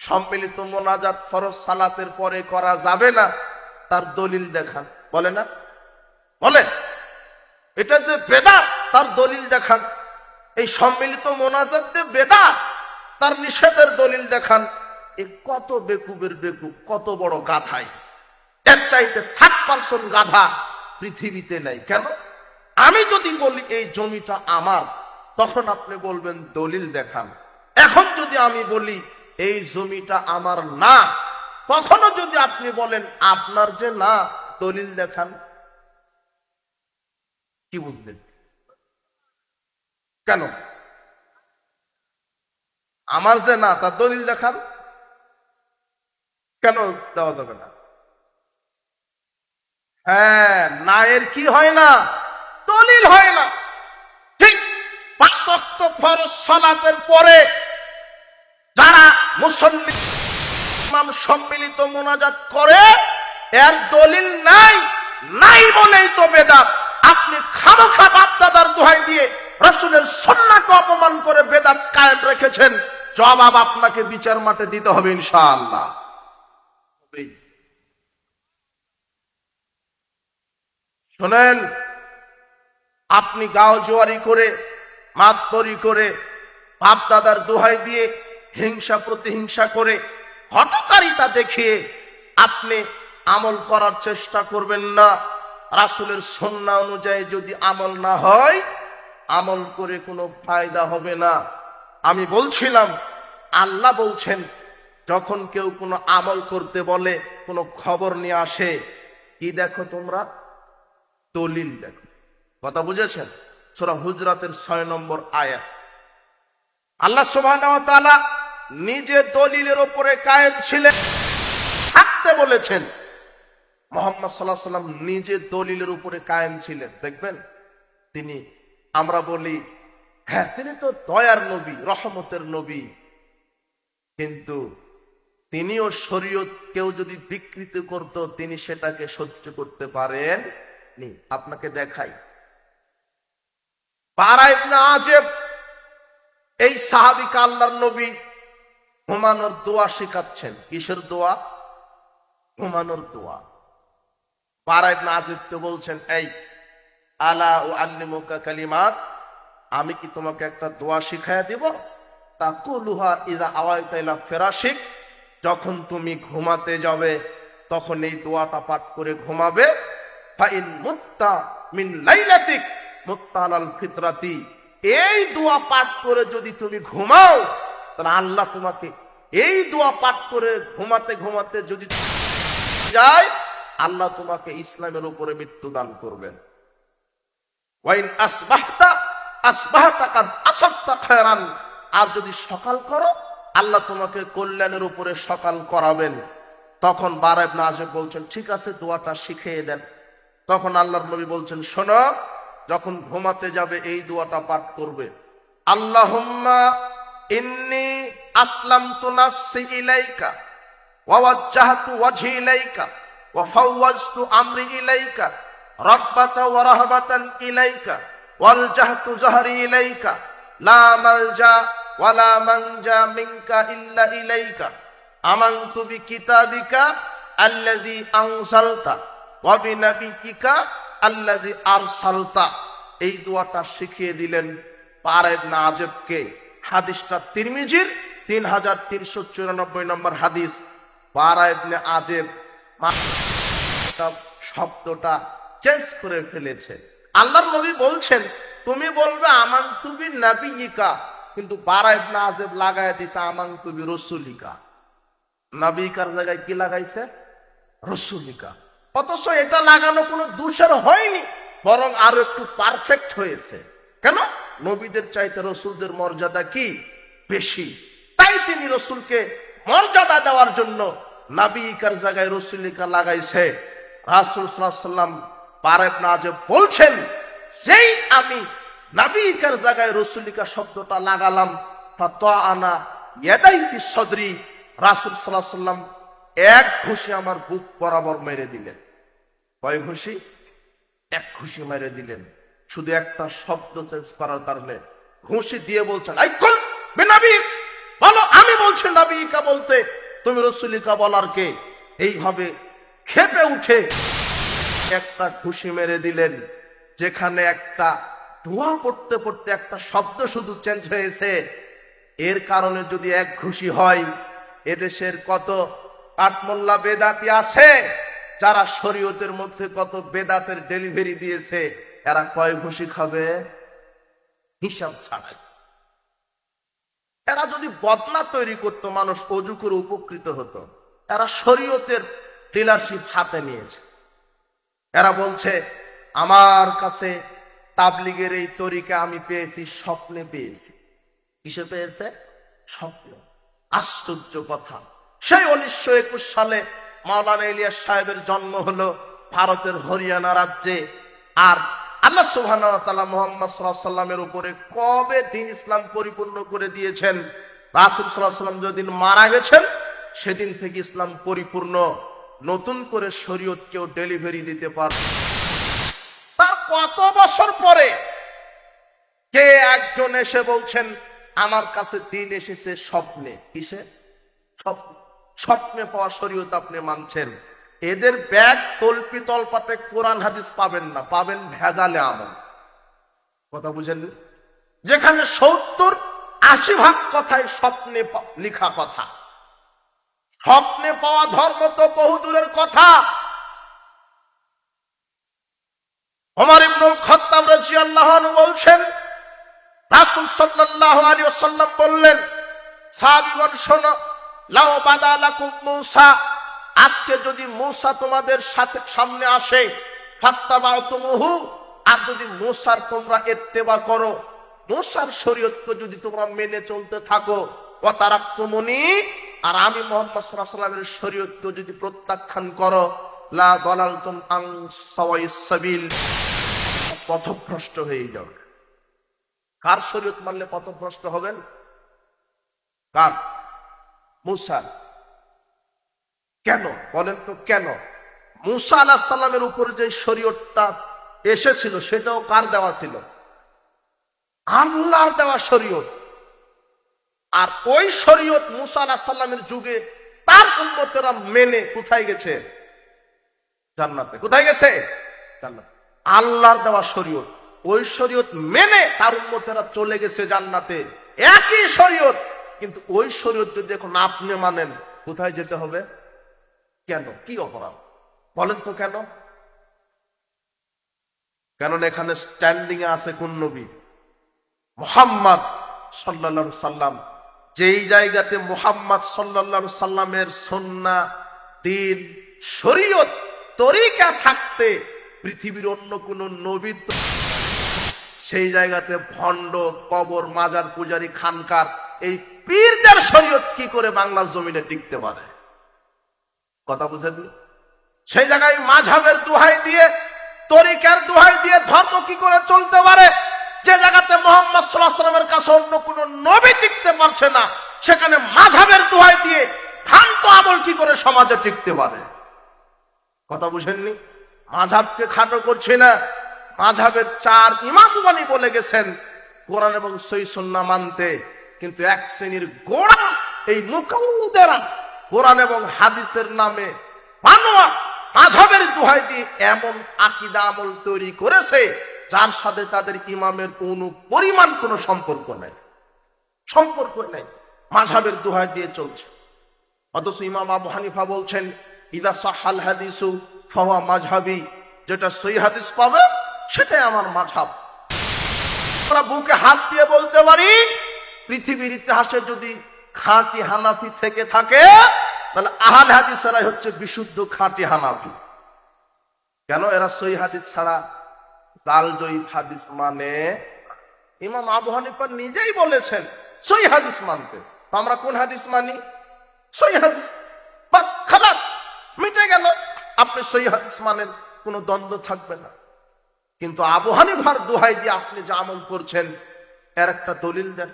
সম্মিলিত মোনাজাত ফরজ সালাতের পরে করা যাবে না, তার দলিল দেখান। বলে না? বলে এটা যে বেদাত, তার দলিল দেখান। এই সম্মিলিত মোনাজাত যে বেদাত, তার নিষেধের দলিল দেখান। এ কত বেকুবের বেকুব, কত বড় গাধাই! এর চাইতে 3% গাধা পৃথিবীতে নাই। কেন? আমি যদি বলি এই জমিটা আমার, তখন আপনি বলবেন দলিল দেখান। এখন যদি আমি বলি এই জমিটা আমার না, তখনও যদি আপনি বলেন আপনার যে না, দলিল দেখান। কি বুঝলেন? কেন? আমার যে না, তার দলিল দেখান। কেন দেওয়া যাবে না? হ্যাঁ, না এর কি হয় না? দলিল হয় না। ঠিক 5 ওয়াক্ত ফরজ সালাতের পরে যারা মুসল্লি ইমাম সম্মিলিত মোনাজাত করে, এর দলিল নাই, নাই বলেই তো বেদাত। আপনি খামোখা বাপ দাদার দোহাই দিয়ে রাসূলের সুন্নাহকে অপমান করে বেদাত কায়েম রেখেছেন। জবাব আপনাকে বিচার মাঠে দিতে হবে ইনশাআল্লাহ। শোনেন, আপনি গাও জোয়ারি করে, মাতবরি করে, বাপ দাদার দোহাই দিয়ে, হিংসা প্রতিহিংসা করে, হঠকারিতা দেখিয়ে আপনি আমল করার চেষ্টা করবেন না। রাসূলের সুন্নাহ অনুযায়ী যদি আমল না হয়, আমল করে কোনো ফায়দা হবে না। আমি বলছিলাম, আল্লাহ বলছেন, যখন কেউ কোনো আমল করতে বলে, কোনো খবর নিয়ে আসে, কি দেখো তোমরা? দলিল দেখো। কথা বুঝেছেন? সূরা হুজরাতের 6 নম্বর আয়াত। আল্লাহ সুবহানাহু ওয়া তাআলা নিজে দলিলের উপরে কায়েম ছিলেন, থাকতে বলেছেন। মুহাম্মদ সাল্লাল্লাহু আলাইহি ওয়াসাল্লাম নিজে দলিলের উপরে কায়েম ছিলেন। দেখবেন, তিনি, আমরা বলি হ্যাঁ তিনি তো দয়ার নবী, রহমতের নবী, কিন্তু তিনিও শরীয়ত কেউ যদি বিকৃত করত, তিনি সেটাকে সহ্য করতে পারেন নি। আপনাকে দেখাই, বারা ইবনে আযিব, এই সাহাবীকে আল্লাহর নবী ঘুমানোর দোয়া শেখাচ্ছেন। কিসের দোয়া? ঘুমানোর দোয়া। বারা ইবনে আযিবকে বলছেন, এই আলা উআল্লিমুকা কালিমাত, আমি কি তোমাকে একটা দোয়া শিখায়া দিব? তাকুলুহা ইযা আওয়াইতা ইলা ফিরাশিক, যখন তুমি ঘুমাতে যাবে তখন এই দোয়াটা পাঠ করে ঘুমাবে। ফাইন মুত্তা মিন লাইলাতিক মুত্তা আলাল ফিতরাতি, এই দোয়া পাঠ করে যদি তুমি ঘুমাও, তাহলে আল্লাহ তোমাকে এই দোয়া পাঠ করে ঘুমাতে ঘুমাতে যদি যায়, আল্লাহ তোমাকে ইসলামের উপরে মৃত্যু দান করবেন। ওয়াইন আসবাহতা আসবাহতা কাদ আসাবতা খায়রান, আর যদি সকাল করো, আল্লাহ তোমাকে কল্যাণের উপরে সকাল করাবেন। তখন বারা ইবনে আযিব বলছেন, ঠিক আছে, দোয়াটা শিখিয়ে দেন। তখন আল্লাহর নবী বলছেন, শোনো, যখন ঘুমাতে যাবে এই দোয়াটা পাঠ করবে। আল্লাহুম্মা ইন্নী আসলামতু নাফসি ইলাইকা ওয়া ওয়াজ্জাহতু ওয়াজহি ইলাইকা ওয়া ফাওয়াজতু আমরি ইলাইকা রাগবাতান ওয়া রাহবাতান ইলাইকা ওয়ালজাহতু যাহরি ইলাইকা লা মালজা ওয়া লা মানজা মিনকা ইল্লা ইলাইকা আমানতু বিকিতাবিকা আল্লাযী আনজালতা ওয়া বিনাবিয়িকা আল্লাযী আরসালতা। এই দোয়াটা শিখিয়ে দিলেন বারা ইবনে আযিবকে। হাদিসটা তিরমিজির 3394 নম্বর হাদিস। বারা ইবনে আযিব শব্দটা চেঞ্জ করে ফেলেছে। আল্লাহর নবী বলছেন, তুমি বলবে আমানতু বিনাবিয়িকা, কিন্তু বারা ইবনে আযিব লাগায় দিয়েছে আমানতু বিরাসূলিকা। নবীকার জায়গায় কি লাগাইছে? রাসূলিকা। অথচ এটা লাগানো কোনো দোষের হয়নি, বরং আরো একটু পারফেক্ট হয়েছে। কেন? নবীদের চাইতে রাসূলদের মর্যাদা কি বেশি, তাই তিনি রাসূলকে মর্যাদা দেওয়ার জন্য নবীকার জায়গায় রাসূলিকা লাগাইছে। রাসূল সাল্লাল্লাহু আলাইহি ওয়াসাল্লাম বারা ইবনে আযিব বলছেন, যেই আমি নবীকার জায়গায় রাসূলিকা শব্দটা লাগালাম, ফাতাআনা ইয়াদাই ফি সদরি, রাসূল সাল্লাল্লাহু আলাইহি ওয়াসাল্লাম এক ঘুষি আমার বুক বরাবর মেরে দিলেন। কয় ঘুষি? এক ঘুষি মেরে দিলেন, শুধু একটা শব্দ চেঞ্জ করার কারণে। ঘুষি দিয়ে বলছেন, আই কুল বিনাবি, বলো আমি বলছি নবীকা বলতে তুমি রসুলিকা বলার কে? এইভাবে ক্ষেপে উঠে একটা ঘুষি মেরে দিলেন, যেখানে একটা ধোঁয়া পড়তে পড়তে একটা শব্দ শুধু চেঞ্জ হয়েছে। এর কারণে যদি এক ঘুষি হয়, এদেশের কত কাঠমোল্লা বেদাতি আছে যারা শরীয়তের মধ্যে কত বেদাতের ডেলিভারি দিয়েছে, এরা কয় ঘুষি খাবে হিসাব ছাড়াই। এরা যদি বদনা তৈরি করতো, মানুষ অজু করে উপকৃত হতো। এরা শরীয়তের ডিলারশিপ হাতে নিয়েছে। এরা বলছে আমার কাছে তাবলিগের এই তরিকা আমি পেয়েছি, স্বপ্নে পেয়েছি। কিসে পেয়েছে? স্বপ্ন। আশ্চর্য কথা, সেই 1921 সালে মাওলানা ইলিয়াস সাহেবের জন্ম হলো ভারতের হরিয়ানা রাজ্যে। আর আল্লাহ সুবহানাহু ওয়া তাআলা মুহাম্মদ সাল্লাল্লাহু আলাইহি ওয়াসাল্লামের উপরে কবে দ্বীন ইসলাম পরিপূর্ণ করে দিয়েছেন? রাসূল সাল্লাল্লাহু আলাইহি ওয়াসাল্লাম যেদিন মারা গেছেন সেদিন থেকে ইসলাম পরিপূর্ণ। নতুন করে শরীয়ত কেউ ডেলিভারি দিতে পারে? তার কত বছর পরে কে একজন এসে বলছেন আমার কাছে দ্বীন এসেছে স্বপ্নে। কিসে? স্বপ্নে পাওয়া শরীয়ত আপনি মানছেন। এদের ব্যাগ তল্পি তলপাতে কোরআন হাদিস পাবেন না, পাবেন ভেজালে আমল। কথা বুঝেন? যেখানে 70-80% কথাই স্বপ্নে লিখা কথা। স্বপ্নে পাওয়া ধর্ম তো বহুদূরের কথা। ওমর ইবনুল খাত্তাব রাদিয়াল্লাহু আনহু বলছেন, রাসূল সাল্লাল্লাহু আলাইহি ওয়াসাল্লাম বললেন, সাহাবীগণ শোনো, লাউ বাদা লাকুম মূসা, আজকে যদি মূসা তোমাদের সাথে সামনে আসে, ফাত্তাবাতুমুহু, আর যদি মূসার তোমরা ইত্তেবা করো, মূসার শরীয়তকে যদি তোমরা মেনে চলতে থাকো, ওয়া তারাকতুমুনি, আর আমি মুহাম্মদ সাল্লাল্লাহু আলাইহি ওয়াসাল্লামের শরীয়তকে যদি প্রত্যাখ্যান করো, লা দালালতুম আন সাওয়াইস সাবিল, পথভ্রষ্ট হয়ে যাবে। কার শরীয়ত মানলে পথভ্রষ্ট হবেন? কার? মূসা। কেন বলেন তো, কেন? মূসা আলাইহিস সালামের উপর যে শরীয়তটা এসেছিল সেটাও কার দেওয়া ছিল? আল্লাহর দেওয়া শরীয়ত। আর ওই শরীয়ত মূসা আলাইহিস সালামের যুগে তার উম্মতেরা মেনে কোথায় গেছে? জান্নাতে। কোথায় গেছে? জান্নাতে। আল্লাহর দেওয়া শরীয়ত, ওই শরীয়ত মেনে তার উম্মতেরা চলে গেছে জান্নাতে। একই শরীয়ত, কিন্তু ওই শরীয়ত যদি এখন আপনি মানেন, কোথায় যেতে হবে? কেন? কি অপরাধ বলেন তো? কেন? কেননা এখানে স্ট্যান্ডিং এ আছে কোন নবী? মুহাম্মদ সাল্লাল্লাহু আলাইহি সাল্লাম। যেই জায়গাতে মুহাম্মদ সাল্লাল্লাহু আলাইহি সাল্লামের সুন্নাহ, দ্বীন, শরীয়ত, তরিকা থাকতে পৃথিবীর অন্য কোন নবী, সেই জায়গাতে ভণ্ড, কবর, মাজার পূজারী, খানকার, এই পীরদের শরীয়ত কি করে বাংলার জমিনে টিকতে পারে? কথা বুঝেন? সেই জায়গায় মাযহাবের দোহাই দিয়ে, তরিকার দোহাই দিয়ে ধর্ম কি করে চলতে পারে? যে জায়গাতে মুহাম্মদ সাল্লাল্লাহু আলাইহি ওয়াসাল্লামের কাছে অন্য কোন নবী টিকতে পারছে না, সেখানে মাযহাবের দোহাই দিয়ে ভ্রান্ত আমল কি করে সমাজে টিকতে পারে? কথা বুঝেননি? মাযহাবকে খাটো করছি না। মাযহাবের 4 ইমামগণই বলে গেছেন কোরআন এবং সহিহ সুন্নাহ মানতে, কিন্তু এক শ্রেণীর গোড়া এই মুকাল্লিদেরা কোরআন এবং হাদিসের নামে বানোয়া মাযহাবের দোহাই দিয়ে এমন আকীদা আমল তৈরি করেছে যার সাথে তাদের ইমামের কোনো পরিমাণ কোনো সম্পর্ক নেই। সম্পর্ক নেই, মাযহাবের দোহাই দিয়ে চলছে। অথচ ইমাম আবু হানিফা বলছেন, ইদা সাহাল হাদিসু ফাহুয়া মাযহাবি, যেটা সহিহ হাদিস পাবে সেটাই আমার মাযহাব। আমরা বুকে হাত দিয়ে বলতে পারি, পৃথিবীর ইতিহাসে যদি খাঁটি হানাফি থেকে থাকে, তাহলে আহলে হাদিসেরাই হচ্ছে বিশুদ্ধ খাঁটি হানাফি। কেন? এরা সহিহ হাদিস ছাড়া জাল জয়ীফ হাদিস মানে। ইমাম আবু হানিফা নিজেই বলেছেন সহিহ হাদিস মানতে। তো আমরা কোন হাদিস মানি? সহিহ হাদিস। বাস, খালাস, মিটে গেল। আপনি সহিহ হাদিস মানেন, কোনো দ্বন্দ্ব থাকবে না। কিন্তু আবু হানিফার দোহাই দিয়ে আপনি যে আমল করছেন, এর একটা দলিল দেন।